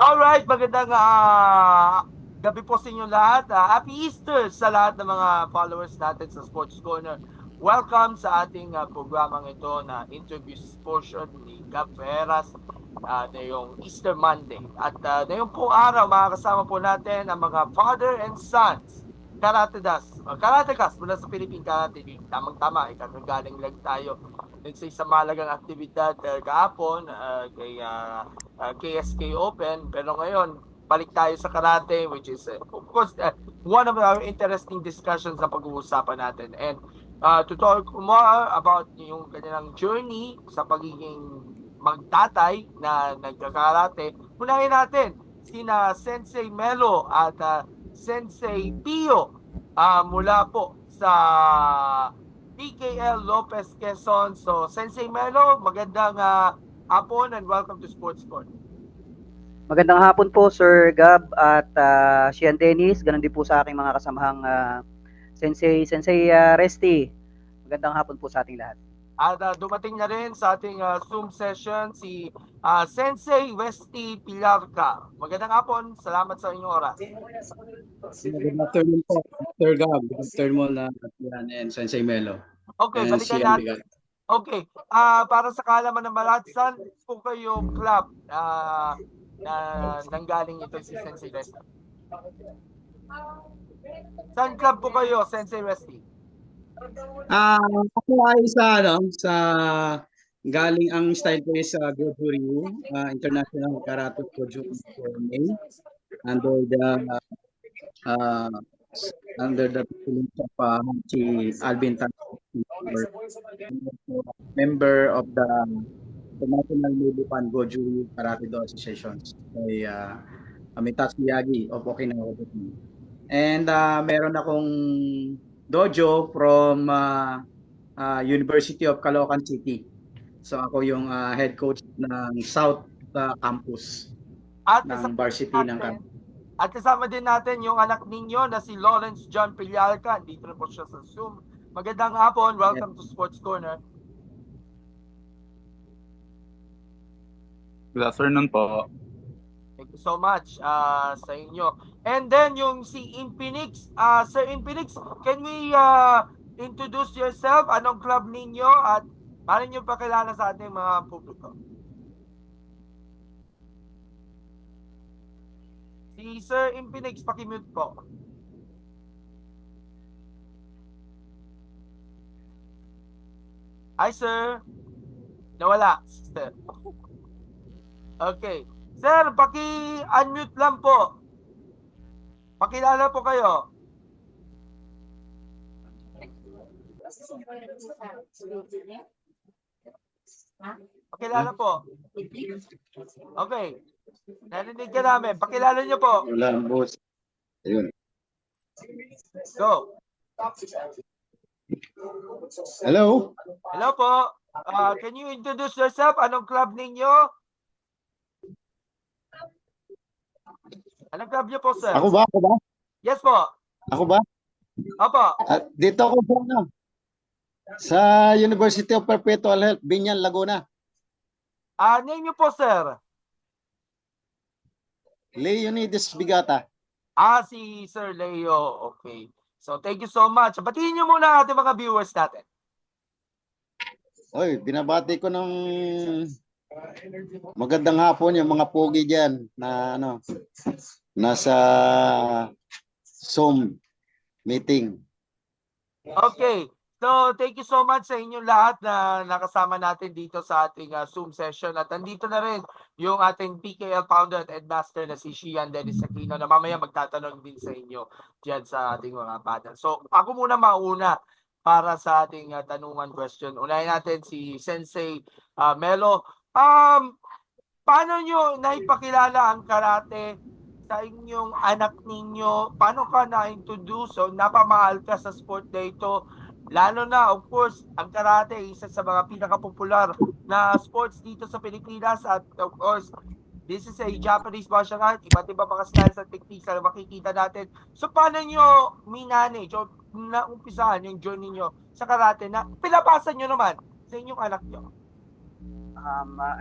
Alright, magandang gabi po sa inyo lahat. Happy Easter sa lahat ng mga followers natin sa Sports Corner. Welcome sa ating programang ito na interview portion ni Gab Ferreras na yung Easter Monday. At ngayong po araw, makakasama po natin ang mga father and sons karatekas mula sa Philippine Karate League. Tamang-tama, ikakagaling lang tayo sa malagang aktibidad kahapon kay KSK Open. Pero ngayon, balik tayo sa karate, which is, of course, one of our interesting discussions na pag-uusapan natin. And to talk more about yung kanilang journey sa pagiging magtatay na nagkakarate, unahin natin sina Sensei Melo at Sensei Pio mula po sa PKL Lopez Quezon. So, Sensei Melo, magandang hapon and welcome to Sports Court. Magandang hapon po Sir Gab at Sian Dennis, ganun din po sa aking mga kasamahang Sensei Resty. Magandang hapon po sa ating lahat. At dumating na rin sa ating Zoom session si Sensei Westy Pilarca. Magandang hapon, salamat sa inyong oras. Good afternoon po, Sir Gab. Good afternoon and Sensei Melo. Okay, and balikan natin. Okay, para sa kaalaman ng lahat, saan po kayo club na nanggaling ito si Sensei Westy? Saan club po kayo, Sensei Westy? Ako ay sa galing ang style ko is Goju Ryu, International Karate Goju under the influence of si Alvin Tan, member of the International Milipan Goju Ryu Karate Do Associations by Amitatsu Miyagi of Okinawa. And meron akong dojo from University of Caloocan City. So ako yung head coach ng South Campus ng varsity ng Caloocan. At kasama din natin yung anak ninyo na si Lawrence John Pilarca. Dito na po siya sa Zoom. Magandang hapon. Welcome to Sports Corner. Good afternoon po. Thank you so much sa inyo. And then yung si Infinix, Sir Infinix, can we introduce yourself? Anong club ninyo at paano nyo pakilala sa ating mga publiko? Si Sir Infinix, pakimute po. Hi, sir. Nawala, sister. Okay. Sir, paki-unmute lang po. Pakilala po kayo. Pakilala po. Okay. Narinig ka namin. Pakilala niyo po. Wala, boss. Ayun. Go. Hello? Hello po. Can you introduce yourself? Anong club ninyo? Anong club niyo po, sir? Ako ba? Yes po. Ako ba? Opo. Dito ako sa University of Perpetual Health, Binyan, Laguna. Name niyo po, sir. Leonidas Bigata. Si Sir Leo. Okay. So, thank you so much. Batiin niyo muna ang ating mga viewers natin. Oy, binabati ko ng magandang hapon yung mga pogi diyan na nasa Zoom meeting. Okay. So, thank you so much sa inyong lahat na nakasama natin dito sa ating Zoom session. At nandito na rin yung ating PKL founder at headmaster na si Sian Dennis Aquino na mamaya magtatanong din sa inyo dyan sa ating mga panel. So, ako muna mauna para sa ating tanungan question. Unahin natin si Sensei Melo. Paano nyo naipakilala ang karate sa inyong anak ninyo? Paano ka na-introduce o napamahal ka sa sport na ito? Lalo na, of course, ang karate isa sa mga pinaka-popular na sports dito sa Pilipinas. At of course, this is a Japanese martial art. Iba't iba mga styles at techniques na makikita natin. So, paano nyo minanage o naumpisahan yung journey nyo sa karate na pinapasan nyo naman sa inyong anak nyo?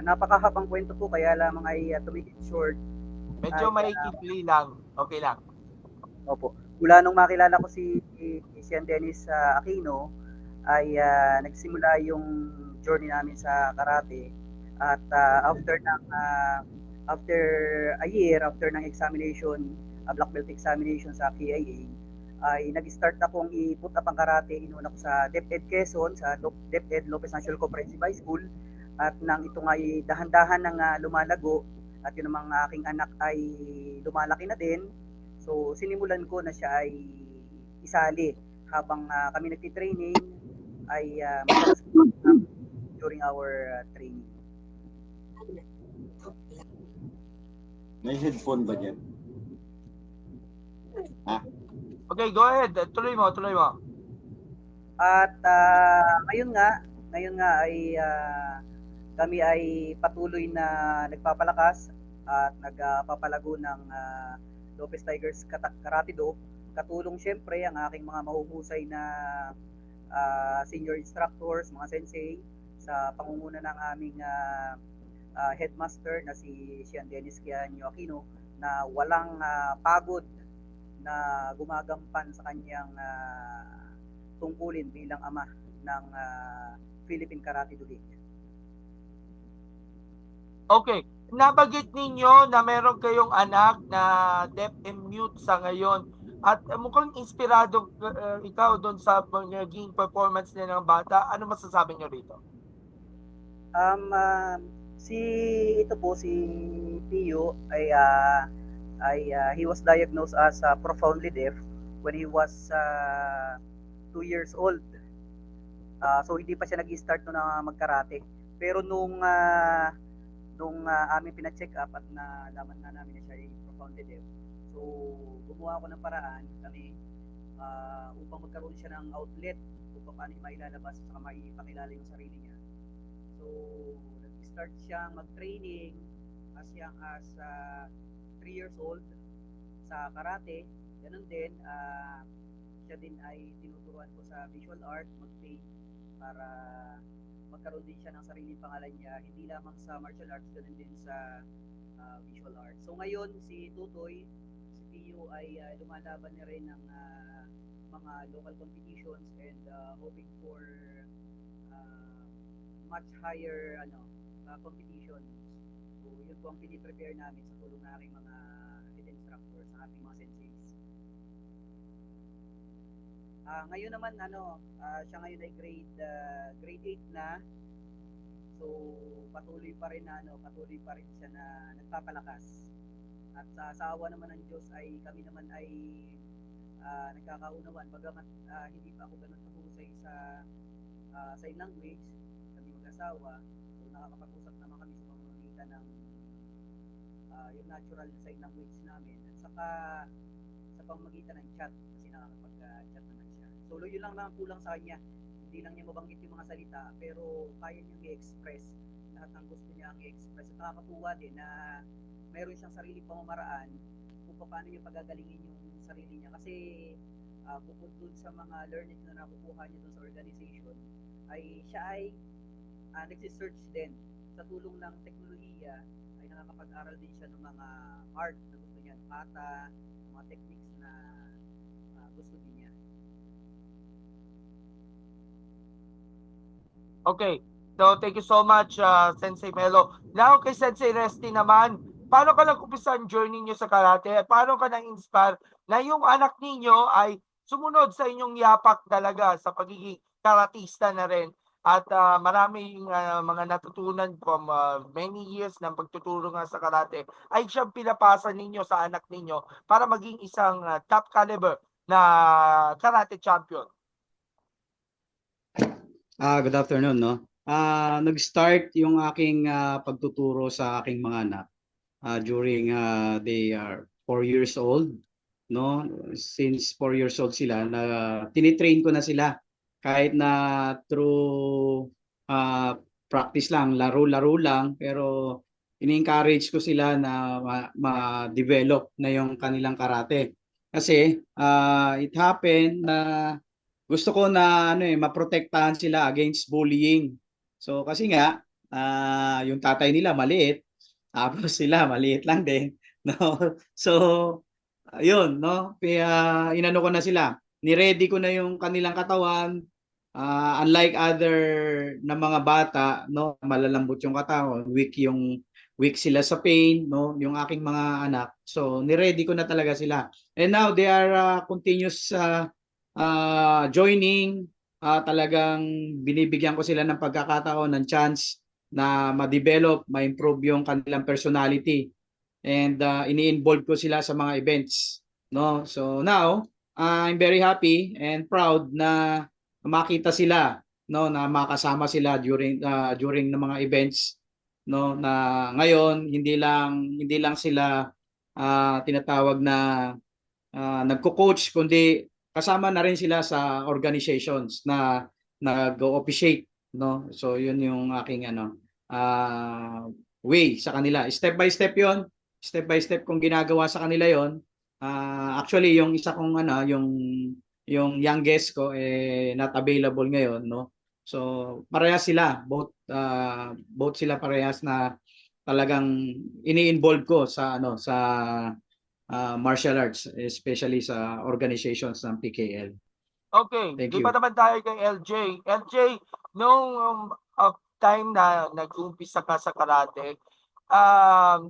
Napakahabang kwento po kaya lamang ay tumigil short. Medyo ay maikitli lang. Okay lang. opo. Mula nung makilala ko si Sian Dennis Aquino, ay nagsimula yung journey namin sa karate at after a year after ng examination, black belt examination sa KIA, ay nag-start akong i-put up ang karate. Inuna ko sa DepEd Quezon, sa DepEd Lopez National Comprehensive High School, at nang ito nga ay dahan-dahan ng lumalago at yun ang mga aking anak ay lumalaki na din. So sinimulan ko na siya ay isali habang kami nagti-training ay madalas during our training. May headphone ba dyan? Okay, go ahead. Tuloy mo. At ngayon nga ay kami ay patuloy na nagpapalakas at nagpapalago ng Lopez Tigers Karate Do. Katulong siyempre ang aking mga mahuhusay na senior instructors, mga sensei, sa pangunguna ng aming headmaster na si Sian Dennis Aquino, na walang pagod na gumagampan sa kanyang tungkulin bilang ama ng Philippine Karate Do League. Okay. Nabanggit ninyo na meron kayong anak na deaf and mute sa ngayon. At mukhang inspirado ikaw doon sa naging performance niya ng bata. Ano masasabi niyo rito? Si Pio ay he was diagnosed as profoundly deaf when he was 2 years old. So hindi pa siya nag-start na magkarate. Pero nung aming pina-check up at nalaman na namin na siya ay profoundly deaf, so gumawa ako ng paraan kami upang magkaroon siya ng outlet kung paano mailalabas at maipakilala yung sarili niya. So nag-start siyang mag-training as young as 3 years old sa karate. Ganun din, siya din ay tinuturuan ko sa visual art, mag-paint, para magkaroon din siya ng sariling pangalan niya, hindi lamang sa martial arts, ganun din sa visual arts. So ngayon, si Tutoy, si Pio ay lumalaban na rin ng mga local competitions and hoping for much higher competitions. So yun po ang piniprepare namin sa tulong ng aking mga head instructors, sa ating mga senseis. Ngayon naman siya ngayon ay grade 8 na. So patuloy pa rin siya na nagpapalakas. At sa awa naman ng Diyos ay kami naman ay nagkakaunawan, bagamat hindi pa ako ganun kahusay sa sign language, kami mag-asawa. So nakakapag-usap naman kami sa pamamagitan ng yung natural na sign language namin, at saka sa pamamagitan ng chat, kasi nakakapag-chat naman siya. So yun lang naman kulang sa kanya, hindi lang niya mabanggit yung mga salita, pero kaya niyang i-express lahat ng gusto niya i-express. At nakakatuwa din na mayroon siyang sariling pamamaraan kung paano niya pagagalingin yung sarili niya, kasi bukod dun sa mga learning na nakukuha niya dun sa organization, ay siya ay nagsisearch din sa tulong ng teknolohiya, ay nakakapag-aral din siya ng mga art na gusto niya, kata, mga techniques na gusto din niya. Okay. So, thank you so much, Sensei Melo. Now, kay Sensei Resty naman, paano ka nag-umpisa ang journey niyo sa karate? Paano ka na-inspire na yung anak ninyo ay sumunod sa inyong yapak talaga sa pagiging karatista na rin? At maraming mga natutunan from many years ng pagtuturo nga sa karate ay siyang pinapasa ninyo sa anak ninyo para maging isang top caliber na karate champion. Good afternoon, no? Nag-start yung aking pagtuturo sa aking mga anak during they are 4 years old, no? Since 4 years old sila, na tinitrain ko na sila kahit na through practice lang, laro-laro lang, pero ini-encourage ko sila na ma-develop na yung kanilang karate. Kasi it happened na gusto ko na maprotektahan sila against bullying. So kasi nga yung tatay nila maliit, tapos sila maliit lang din. No? So, ayun, no? Kaya inano ko na sila. Ni-ready ko na yung kanilang katawan. Unlike other na mga bata, no, malalambot yung katawan, weak sila sa pain, no, yung aking mga anak. So, ni-ready ko na talaga sila. And now they are continuous joining. Talagang binibigyan ko sila ng pagkakataon, ng chance na ma-develop, ma-improve yung kanilang personality. And ini-involve ko sila sa mga events, no? So now, I'm very happy and proud na makita sila, no, na makasama sila during ng mga events, no, na ngayon hindi lang sila tinatawag na nagko-coach, kundi kasama na rin sila sa organizations na nag-officiate, no? So yun yung aking way sa kanila. Step by step yon, step by step kung ginagawa sa kanila yon. Actually yung isa kong yung youngest ko not available ngayon, no? So parehas sila, both sila parehas na talagang ini-involve ko sa martial arts, especially sa organizations ng PKL. Okay, Thank di you. pa naman tayo kay LJ. LJ, nung time na nag-umpisa ka sa karate,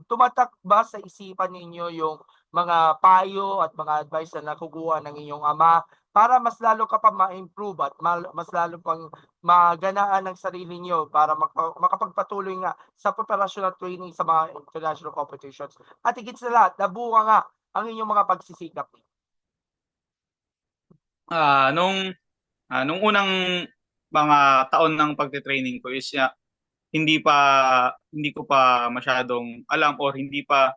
tumatak ba sa isipan ninyo yung mga payo at mga advice na nakukuha ng inyong ama para mas lalo ka pa ma-improve at mas lalo pang maganaan ng sarili niyo para makapagpatuloy nga sa preparasyon at training sa mga international competitions? At higit sa lahat, nabuka nga ang inyong mga pagsisikap. Nung unang mga taon ng pagte-training ko is hindi ko pa masyadong alam or hindi pa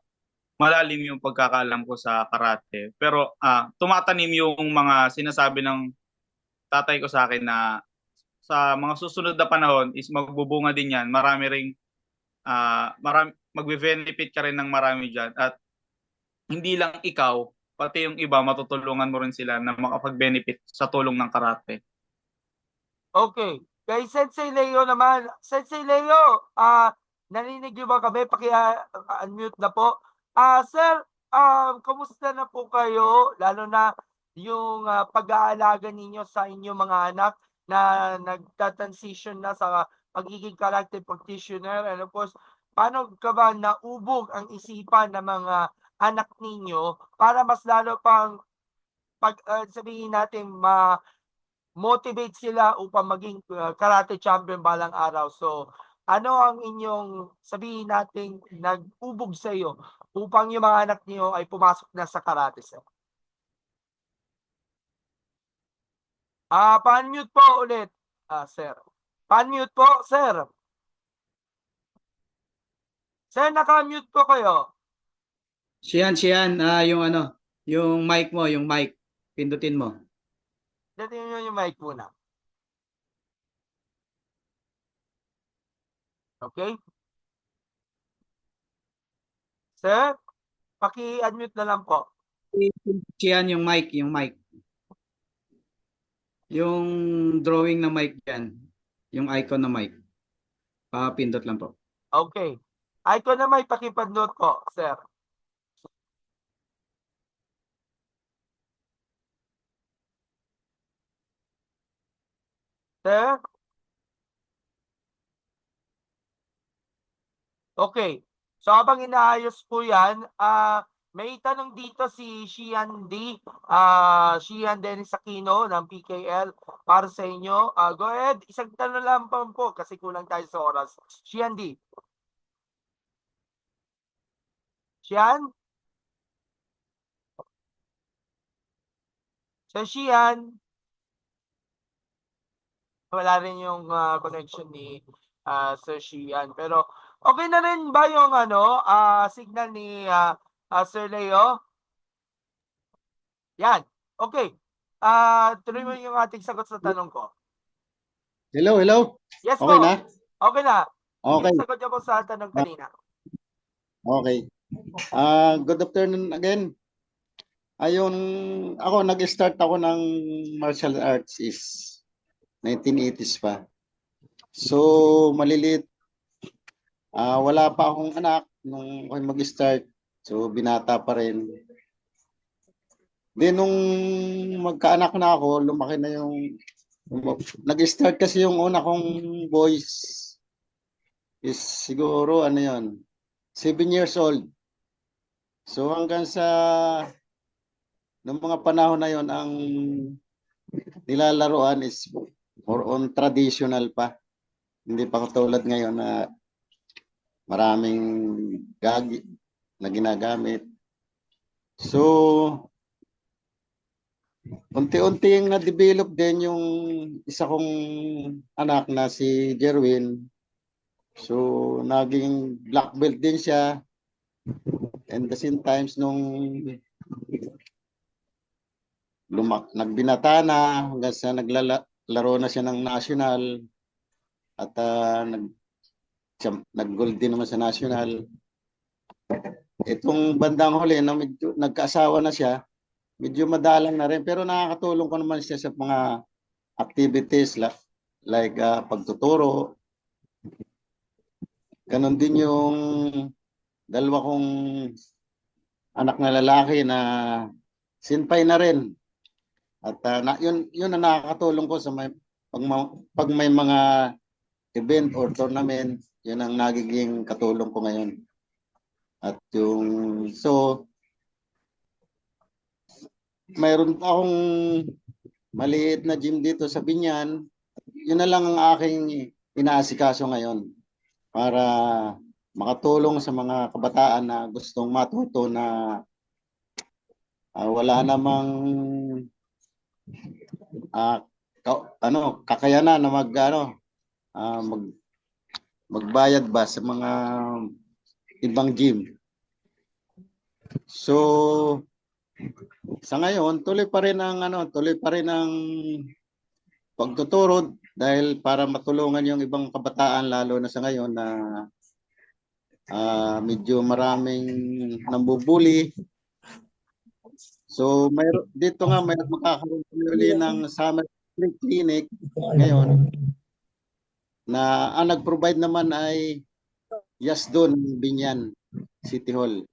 malalim yung pagkakaalam ko sa karate. Pero tumatanim yung mga sinasabi ng tatay ko sa akin na sa mga susunod na panahon is magbubunga din yan. Magbe-benefit ka rin ng marami dyan. At hindi lang ikaw, pati yung iba, matutulungan mo rin sila na makapag-benefit sa tulong ng karate. Okay. Kay Sensei Leo naman. Sensei Leo, narinig niyo ba kami? Paki-unmute na po. Sir, kumusta na po kayo? Lalo na yung pag-aalaga ninyo sa inyong mga anak na nagta-transition na sa pagiging karate practitioner. And of course, paano ka ba naubog ang isipan ng mga anak ninyo para mas lalo pang sabihin natin motivate sila upang maging karate champion balang araw. So, ano ang inyong sabihin natin nag-ubog sa iyo upang yung mga anak niyo ay pumasok na sa karate, sir? Pa-unmute po ulit, sir. Pa-unmute po, sir. Sir, naka-mute po kayo. Siyan, yung mic mo, yung mic, pindutin mo. Dating nyo yung mic muna. Okay? Sir, paki-unmute na lang po. Siyan, yung mic. Yung drawing na mic dyan, yung icon na mic. Pindot lang po. Okay. Icon na may pakipindot po, sir. Sir? Okay. So habang inaayos po yan, may tanong dito si Shian D. Shian Dennis Aquino ng PKL para sa inyo. Go ahead. Isang tanong lang po kasi kulang tayo sa oras. Shian D. Shian? So Shian? Wala rin yung connection ni Sir Shian. Pero okay na rin ba yung signal ni Sir Leo? Yan. Okay. Tuloy mo yung ating sagot sa tanong ko. Hello. Yes Okay po. na? Okay na. Okay. Yung sagot niyo po sa tanong kanina. Okay. Good afternoon again. Ako, nag-start ako ng martial arts is 1980s pa. So, maliliit. Wala pa akong anak nung ako mag-start. So, binata pa rin. Then, nung magkaanak na ako, lumaki na nag-start kasi yung una kong boys is siguro, 7 years old. So, hanggang sa, noong mga panahon na yon ang nilalaroan is more on traditional pa. Hindi pa katulad ngayon na maraming gagi na ginagamit. So, unti-unting na-develop din yung isa kong anak na si Jerwin. So, naging black belt din siya. And the same times nung nagbinata na hanggang sa naglalaro na siya ng national at nag-gold din naman sa national. Itong bandang huli na medyo nagkaasawa na siya, medyo madalang na rin pero nakakatulong ko naman siya sa mga activities like pagtuturo. Ganon din yung dalawa kong anak na lalaki na sinpay na rin. At yun na nakakatulong ko sa pag may mga event or tournament, yun ang nagiging katulong ko ngayon. At mayroon akong maliit na gym dito sa Binyan. Yun na lang ang aking inaasikaso ngayon para makatulong sa mga kabataan na gustong matuto na wala namang kakayanan na magbayad ba sa mga ibang gym. So sa ngayon tuloy pa rin ang pagtuturo dahil para matulungan yung ibang kabataan lalo na sa ngayon na medyo maraming nambubuli. So dito nga may makakaroon uli ng summer clinic ngayon na ang nag-provide naman ay Yasdon Binyan City Hall.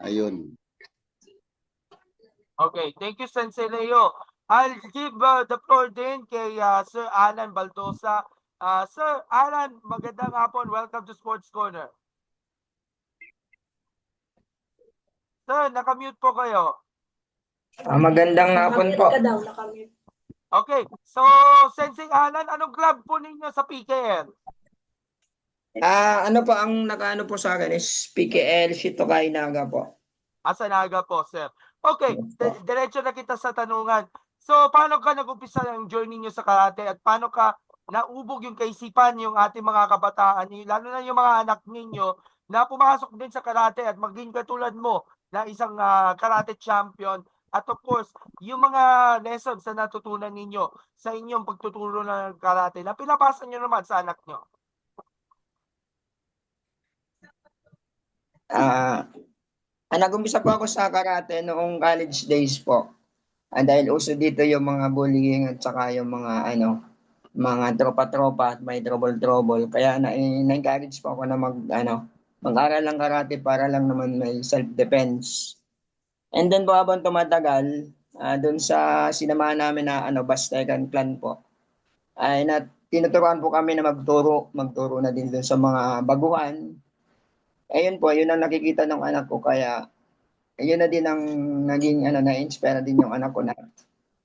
Ayun. Okay, thank you, Sensei Leo. I'll give the floor din kay Sir Alan Baldosa. Sir Alan, magandang hapon. Welcome to Sports Corner. Sir, nakamute po kayo. Magandang hapon po. Okay, so Sensei Alan, anong club po ninyo sa PKL? Ano po ang nakaano po sa akin is PKL Shitokay Naga po. Sa Naga po, sir. Okay, diretso na kita sa tanungan. So, paano ka nag-umpisa ang journey nyo sa karate at paano ka naubog yung kaisipan yung ating mga kabataan, lalo na yung mga anak ninyo na pumasok din sa karate at maging katulad mo na isang karate champion. At of course, yung mga lessons na natutunan ninyo sa inyong pagtuturo ng karate na pinapasa nyo naman sa anak nyo. Nag-umpisa po ako sa karate noong college days po. Dahil uso dito yung mga bullying at saka yung mga tropa-tropa at may trouble-trouble. Kaya na-encourage po ako na mag-aral ng karate para lang naman may self-defense. And then po habang tumatagal, doon sa sinamahan namin na Bastegan Clan po, ay tinuturuan po kami na magturo na din doon sa mga baguhan. Ayun po, yun ang nakikita ng anak ko, kaya yun na din ang naging na-inspire din yung anak ko na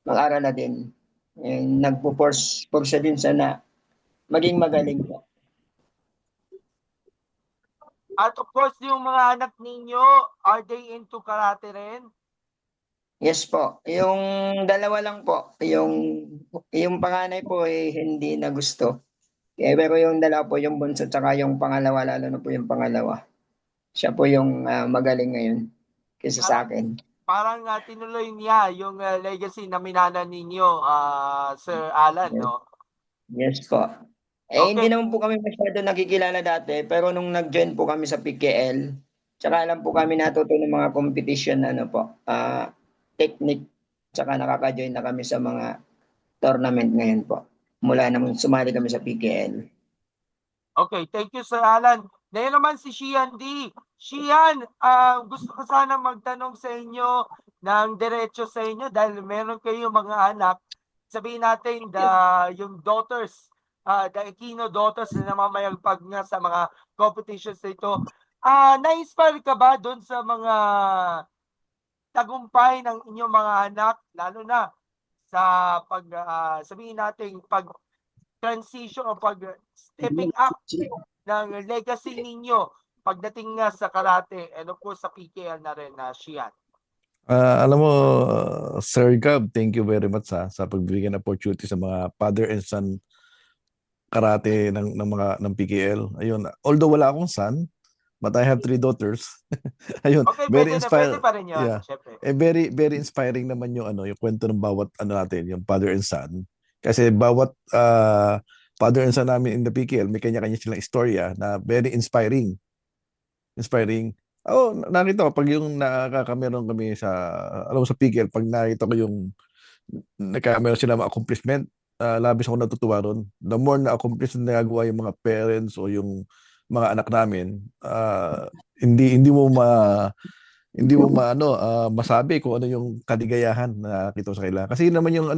mag-aral na din. Nagpo-force siya din sana maging magaling po. At of course, yung mga anak ninyo, are they into karate rin? Yes po. Yung dalawa lang po. Yung panganay po hindi na gusto. Pero yung dalawa po, yung bunso tsaka yung pangalawa, lalo na po yung pangalawa. Siya po yung magaling ngayon kaysa sa akin. Parang tinuloy niya yung legacy na minana ninyo, Sir Alan, yes. No? Yes po. Okay. Hindi naman po kami masyado nakikilala dati, pero nung nag-join po kami sa PKL, tsaka lang po kami natuto ng mga competition technique, tsaka nakaka-join na kami sa mga tournament ngayon po. Mula naman sumali kami sa PKL. Okay, thank you, Sir Alan. Ngayon naman si Shian D. Shian, gusto ko sana magtanong sa inyo ng diretso sa inyo dahil meron kayong mga anak. Sabihin natin yung daughters, the Aquino daughters na namamayagpag nga sa mga competitions nito. Na-inspire ka ba doon sa mga tagumpay ng inyong mga anak, lalo na sa sabihin natin pag transition o pag stepping up ng legacy ninyo pagdating nga sa karate and of course sa PKL na rin na Shian? Alam mo, Sir Gab, thank you very much sa pagbibigay ng opportunity sa mga father and son karate ng PKL. Ayun, although wala akong son, but I have 3 daughters. Ayun, Okay, very pwede inspired. pa rin yun, Yeah. syempre. Very inspiring naman yung kwento ng bawat natin, yung father and son. Kasi bawat father and son namin in the PKL, may kanya-kanya silang istorya na very inspiring. Oh, nakita ko pag yung nakakameron kami alam mo sa PKL, pag nakita ko yung nagkakameron sila mga accomplishment, labis ako natutuwa ron. The more na accomplishment na nagagawa yung mga parents o yung mga anak namin, hindi mo masabi kung ano yung kaligayahan na nakita sa kanila. Kasi naman yung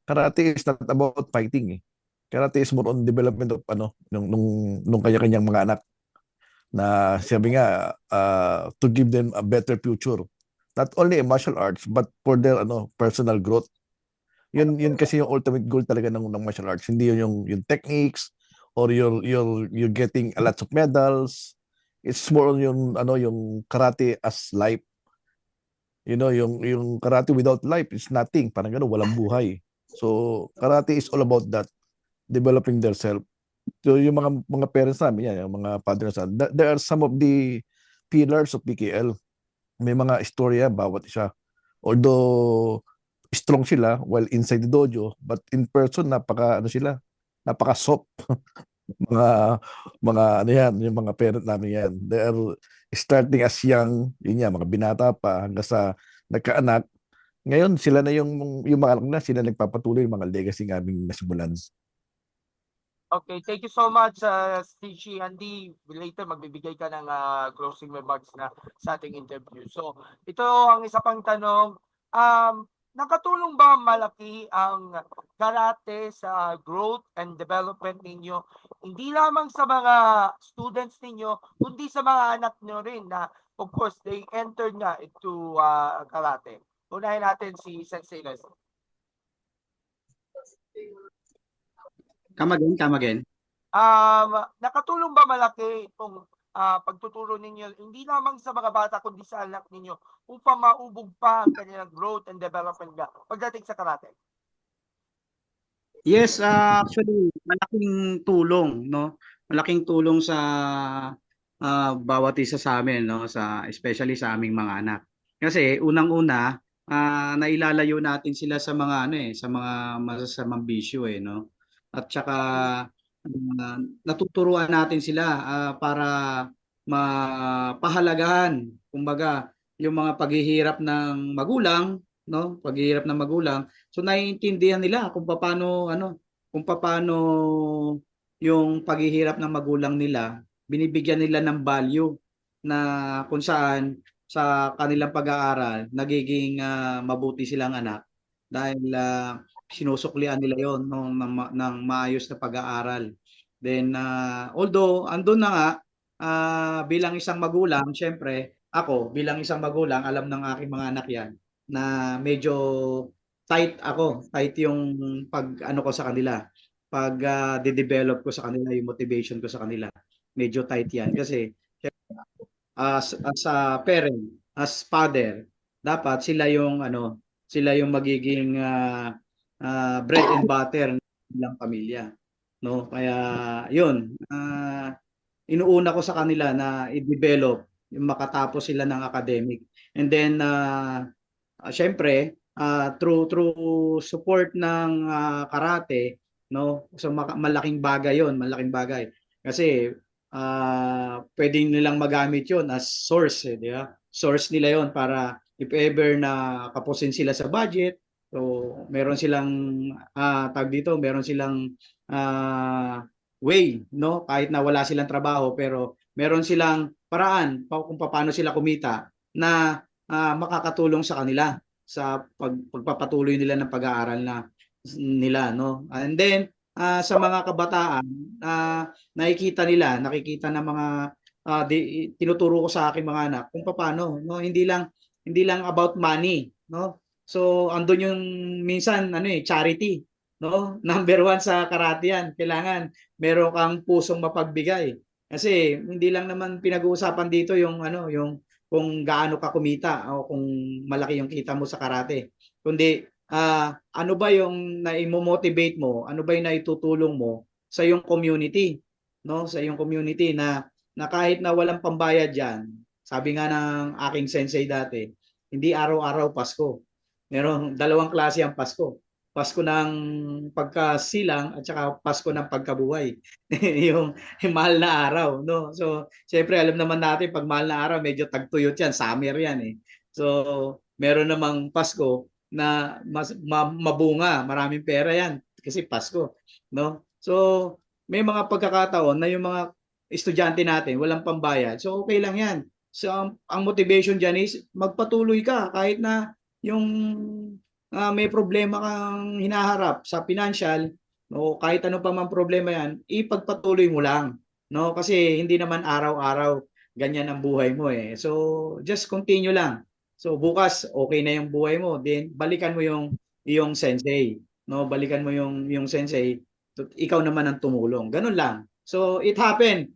karate is not about fighting eh. Karate is more on development of nung kanya-kanyang mga anak, na sabi nga to give them a better future, not only in martial arts but for their personal growth. Yun kasi yung ultimate goal talaga ng martial arts, hindi yung techniques or you're getting a lot of medals. It's more on yung karate as life. Yung karate without life is nothing, parang gano'n, walang buhay. So karate is all about that, developing their self. So yung mga parents namin yan, yung mga father and son, there are some of the pillars of PKL. May mga istorya bawat isa. Although strong sila while inside the dojo, but in person napaka soft. mga yan, yung mga parent namin yan. They are starting as young, yun yan, mga binata pa hanggang sa nagkaanak. Ngayon sila na yung mga anak na, sila nagpapatuloy yung mga legacy ng aming nasimulan. Okay, thank you so much, Stitchy. Andy, later magbibigay ka ng closing remarks na sa ating interview. So, ito ang isa pang tanong. Nakatulong ba malaki ang karate sa growth and development ninyo? Hindi lamang sa mga students ninyo, kundi sa mga anak nyo rin na, of course, they entered nga into karate. Unahin natin si Sensei Leslie. Come again. Nakatulong ba malaki itong pagtuturo ninyo, hindi lamang sa mga bata kundi sa anak ninyo, upang maubog pa ang kanilang growth and development pagdating sa karate? Yes, actually, malaking tulong, no? Malaking tulong sa bawat isa sa amin, no? Especially sa aming mga anak. Kasi unang-una, nailalayo natin sila sa mga sa mga masasamang bisyo no? At saka natuturuan natin sila para mapahalagahan, kumbaga, yung mga paghihirap ng magulang, no? Paghihirap ng magulang. So naiintindihan nila kung paano yung paghihirap ng magulang nila, binibigyan nila ng value na kung saan sa kanilang pag-aaral nagiging mabuti silang anak dahil sinusuklian nila yon ng maayos na pag-aaral. Then although andun na nga bilang isang magulang, syempre ako bilang isang magulang, alam ng aking mga anak yan na medyo tight yung pag ko sa kanila, pag de-develop ko sa kanila, yung motivation ko sa kanila, medyo tight yan kasi as a parent, as father, dapat sila yung magiging bread and butter ng pamilya, no? Kaya yun, inuuna ko sa kanila na i-develop yung makatapos sila ng academic, and then syempre through support ng karate, no? So malaking bagay kasi pwede nilang magamit yon as source, di ba? Source nila yon para if ever na kapusin sila sa budget, so meron silang meron silang way, no? Kahit na wala silang trabaho pero meron silang paraan kung paano sila kumita na makakatulong sa kanila sa pagpapatuloy nila ng pag-aaral nila, no? And then sa mga kabataan, nakikita ng mga tinuturo ko sa aking mga anak kung paano, no? Hindi lang about money, no? So andun yung minsan charity, no? Number one sa karate yan. Kailangan meron kang pusong mapagbigay. Kasi hindi lang naman pinag-uusapan dito yung yung kung gaano ka kumita o kung malaki yung kita mo sa karate. Kundi ano ba yung na-motivate mo? Ano ba yung naitutulong mo sa iyong community, no? Sa iyong community na kahit na walang pambayad diyan. Sabi nga ng aking sensei dati, hindi araw-araw Pasko. Meron dalawang klase ang Pasko. Pasko ng pagkasilang at saka Pasko ng pagkabuhay. yung mahal na araw, no? So, siyempre alam naman natin pag mahal na araw, medyo tagtuyot yan, summer yan eh. So, meron namang Pasko na mabunga, maraming pera yan kasi Pasko, no? So, may mga pagkakataon na yung mga estudyante natin walang pambayad. So, okay lang yan. So, ang motivation dyan is magpatuloy ka kahit na yung may problema kang hinaharap sa financial, no, kahit ano pa man problema yan, ipagpatuloy mo lang, no? Kasi hindi naman araw-araw ganyan ang buhay mo eh. So, just continue lang. So, bukas okay na yung buhay mo, then balikan mo yung sensei, no? Balikan mo yung sensei, ikaw naman ang tumulong. Ganun lang. So, it happened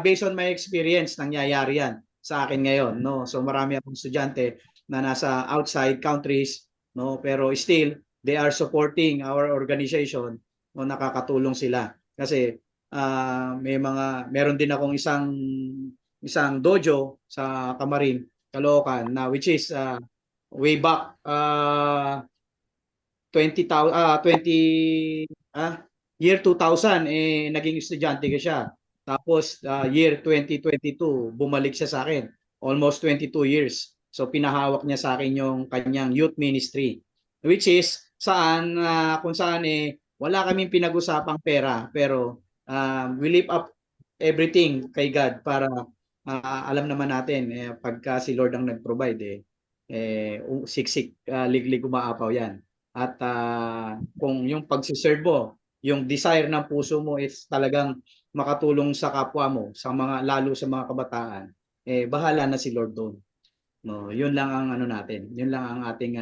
based on my experience, nangyayari yan sa akin ngayon, no? So, marami akong estudyante na nasa outside countries, no, pero still they are supporting our organization, no, nakakatulong sila kasi meron din akong isang dojo sa Camarin, Caloocan, na which is way back 20 year 2000 naging estudyante ko siya. Tapos year 2022 bumalik siya sa akin, almost 22 years. So pinahawak niya sa akin yung kanyang youth ministry, which is kung saan wala kaming pinag-usapang pera, pero we lift up everything kay God para alam naman natin pagka si Lord ang nag-provide siksik liglig umaapaw yan. At kung yung pagsiserve mo, yung desire ng puso mo is talagang makatulong sa kapwa mo, lalo sa mga kabataan, bahala na si Lord doon. No, yun lang ang natin. Yun lang ang ating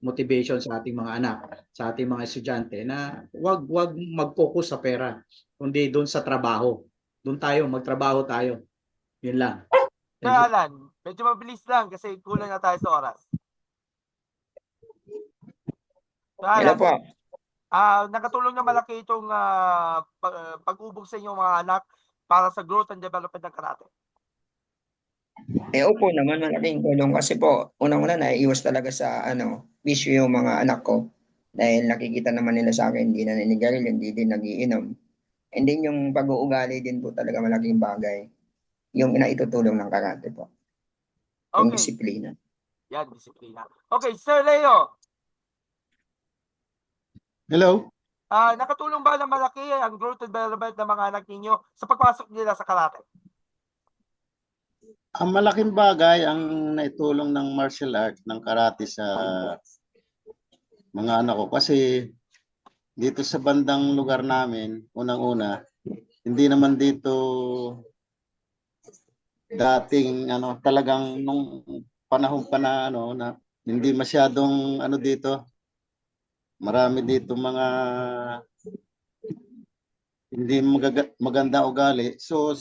motivation sa ating mga anak, sa ating mga estudyante na wag mag-focus sa pera, kundi doon sa trabaho. Doon magtrabaho tayo. Yun lang. Sir Alan, medyo mabilis lang kasi kulang na tayo sa oras. Sir Alan, po. nakatulong na malaki itong pag-ubog sa inyong mga anak para sa growth and development ng karate. Opo naman, malaking tulong kasi po, unang-una naiiwas talaga sa bisyo yung mga anak ko. Dahil nakikita naman nila sa akin, hindi na ninigarilyo, hindi din nagiinom. And then yung pag-uugali din po talaga malaking bagay. Yung naitutulong ng karate po. Yung Okay. disiplina. Yan, disiplina. Okay, Sir Leo, Hello? nakatulong ba na malaki ang growth and development ng mga anak ninyo sa pagpasok nila sa karate? Ang malaking bagay ang naitulong ng martial art, ng karate sa mga anak ko. Kasi dito sa bandang lugar namin, unang-una, hindi naman dito dating talagang nung panahon pa na na hindi masyadong dito. Marami dito mga hindi maganda ugali. So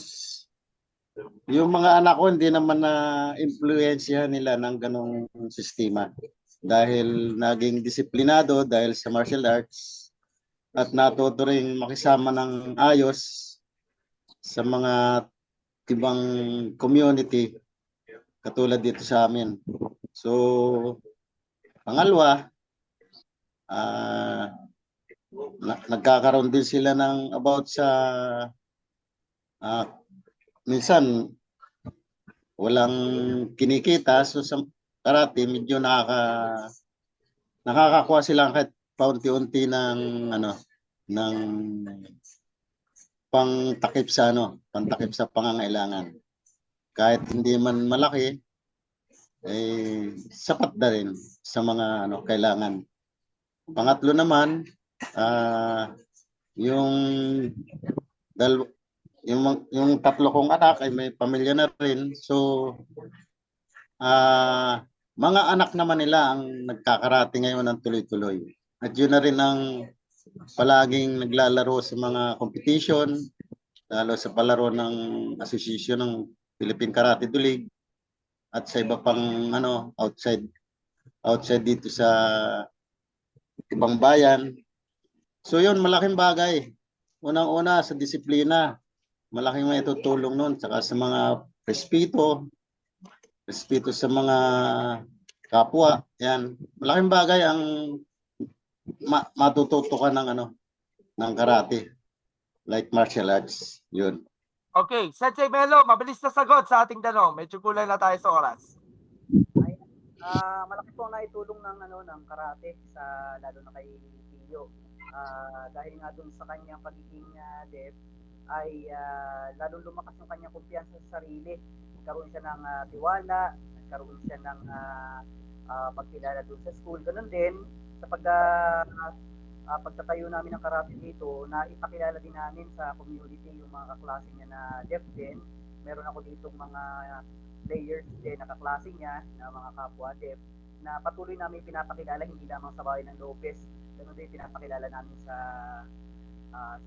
yung mga anak ko hindi naman na influensya nila ng ganong sistema dahil naging disiplinado dahil sa martial arts at natuto ring makisama ng ayos sa mga ibang community katulad dito sa amin. So pangalawa, nagkakaroon din sila ng about sa minsan walang kinikita, so sa karate medyo nakakakuha sila kahit paunti-unti ng ng pangtakip sa pantakip sa pangangailangan. Kahit hindi man malaki, sapat na rin sa mga kailangan. Pangatlo naman, yung yung tatlo kong anak ay may pamilya na rin. So mga anak naman nila ang nagkakarate ngayon ng tuloy-tuloy. At yun na rin ang palaging naglalaro sa mga competition, lalo sa palaro ng association ng Philippine Karate League at sa iba pang outside dito sa ibang bayan. So yun, malaking bagay. Unang-una sa disiplina, malaking may tutulong nun, saka sa mga respeto sa mga kapwa. Yan, malaking bagay ang matututo ka ng karate, like martial arts. Yun. Okay, Sensei Melo, mabilis na sagot sa ating tanong. Medyo kulang na tayo sa oras. Malaki po ang naitulong ng karate sa lalo na kay Pio. Dahil nga dun sa kanyang pagiging deaf ay lalong lumakas yung kanyang kumpiyansa sa sarili. Nagkaroon siya ng tiwala, nagkaroon siya ng pagkilala dun sa school. Ganun din sa pagtatayo namin ng karate dito, na ipakilala din namin sa community yung mga kaklase niya na deaf din. Meron ako dito mga players din na kaklase niya, na mga kapwa deaf, na patuloy namin pinapakilala hindi lamang sa bayan ng Lopez, ganun din pinapakilala namin sa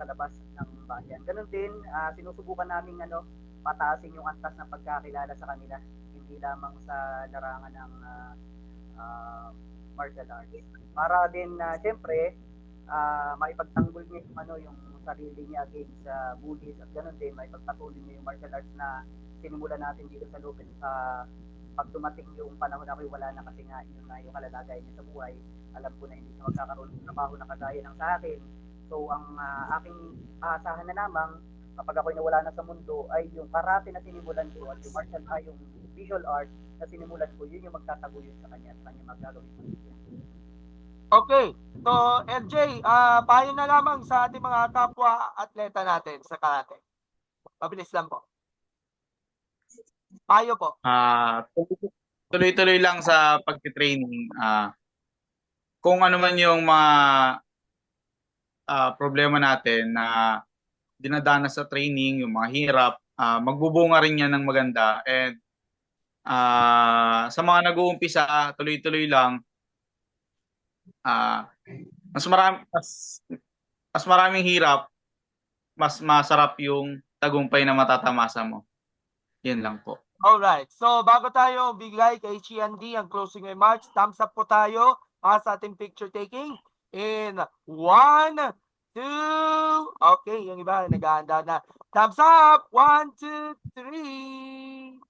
labas ng bayan. Ganun din, sinusubukan namin pataasin yung antas ng pagkakilala sa kanila, hindi lamang sa larangan ng martial arts. Para din siyempre maipagtanggol niya yung sarili niya against bullies, at ganun din maipagpatuloy niya yung martial arts na sinimulan natin dito sa Lopez. Pag dumating yung panahon na wala na, kasi nga yun na yung kalalagayan niya sa buhay, alam ko na hindi siya magkakaroon ng trabaho na kagaya ng sa akin. So ang aking aasahan na lamang kapag ako'y nawala na sa mundo ay yung karate na sinimulan ko at yung martial yung visual art na sinimulan ko, yun yung magtataguyod sa kanya at kanya magagawin sa kanya. Okay, so LJ, payo na lamang sa ating mga kapwa atleta natin sa karate. Mabilis lang po. Payo po. Tuloy-tuloy lang sa pagtitraining. Kung ano man yung mga problema natin na dinadanas sa training, yung mga hirap, magbubunga rin yan ng maganda. And sa mga nag-uumpisa, tuloy-tuloy lang. Mas maraming hirap, mas masarap yung tagumpay na matatamasa mo. Yan lang po. Alright, so bago tayo bigay kay Chiandy ang closing remarks, thumbs up po tayo sa ating picture taking in 1, 2, okay, yung iba naghahanda na. Thumbs up, 1, 2, 3.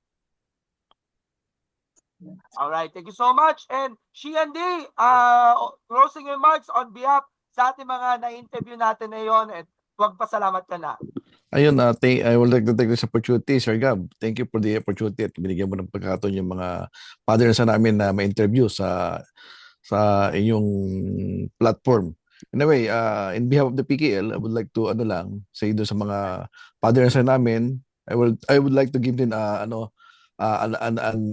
Alright, thank you so much. And Chiandy, closing remarks on behalf sa ating mga na-interview natin ngayon, at magpasalamat ka na. Ayun, I would like to take this opportunity, Sir Gab. Thank you for the opportunity at binigyan mo ng pagkakataon yung mga partners na namin na ma-interview sa inyong platform. Anyway, in behalf of the PKL, I would like to say doon sa mga partners na namin, I would like to give din an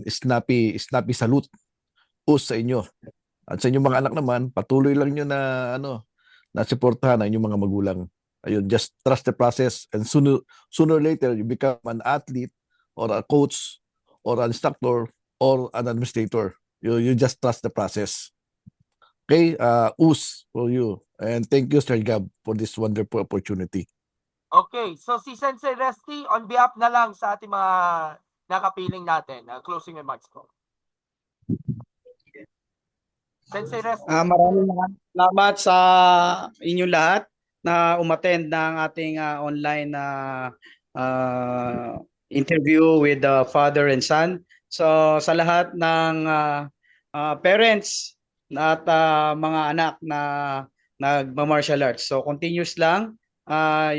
snappy salute sa inyo. At sa inyong mga anak naman, patuloy lang nyo na suportahan ang inyong mga magulang. Ayun, just trust the process, and sooner or later you become an athlete or a coach or an instructor or an administrator. You just trust the process. Okay, for you, and thank you, Sir Gab, for this wonderful opportunity. Okay, so si Sensei Resty, on behalf na lang sa ating mga nakapiling natin, closing remarks po. Sensei Resty. Maraming salamat sa inyong lahat na umattend ng ating online interview with the father and son. So sa lahat ng parents at mga anak na nagma-martial arts, so continuous lang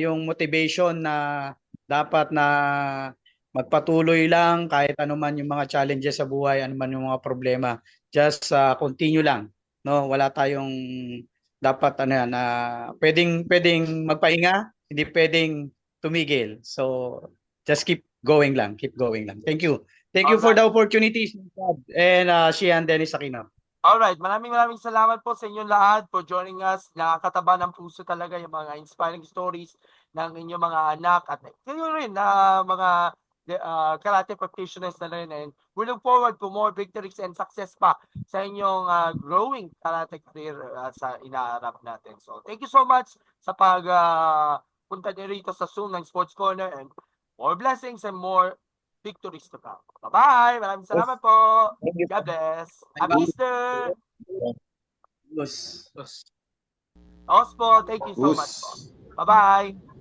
yung motivation na dapat na magpatuloy lang kahit anuman yung mga challenges sa buhay, anuman yung mga problema, just continue lang, no? Wala tayong dapat pwedeng magpahinga, hindi pwedeng tumigil. So just keep going lang. Thank you. Thank you for the opportunities, and Shea and Dennis Aquino. Alright, maraming salamat po sa inyong lahat for joining us. Nakakataba ng puso talaga yung mga inspiring stories ng inyong mga anak at kayo rin na mga karate practitioners na rin. And we look forward to more victories and success pa sa inyong growing karate career sa inaarap natin. So thank you so much sa punta niyo rito sa Zoom ng Sports Corner, and more blessings and more victories to come. Bye-bye! Maraming salamat po! Thank you. God bless! Happy Easter! Los. Ospo, thank you so much po. Bye-bye!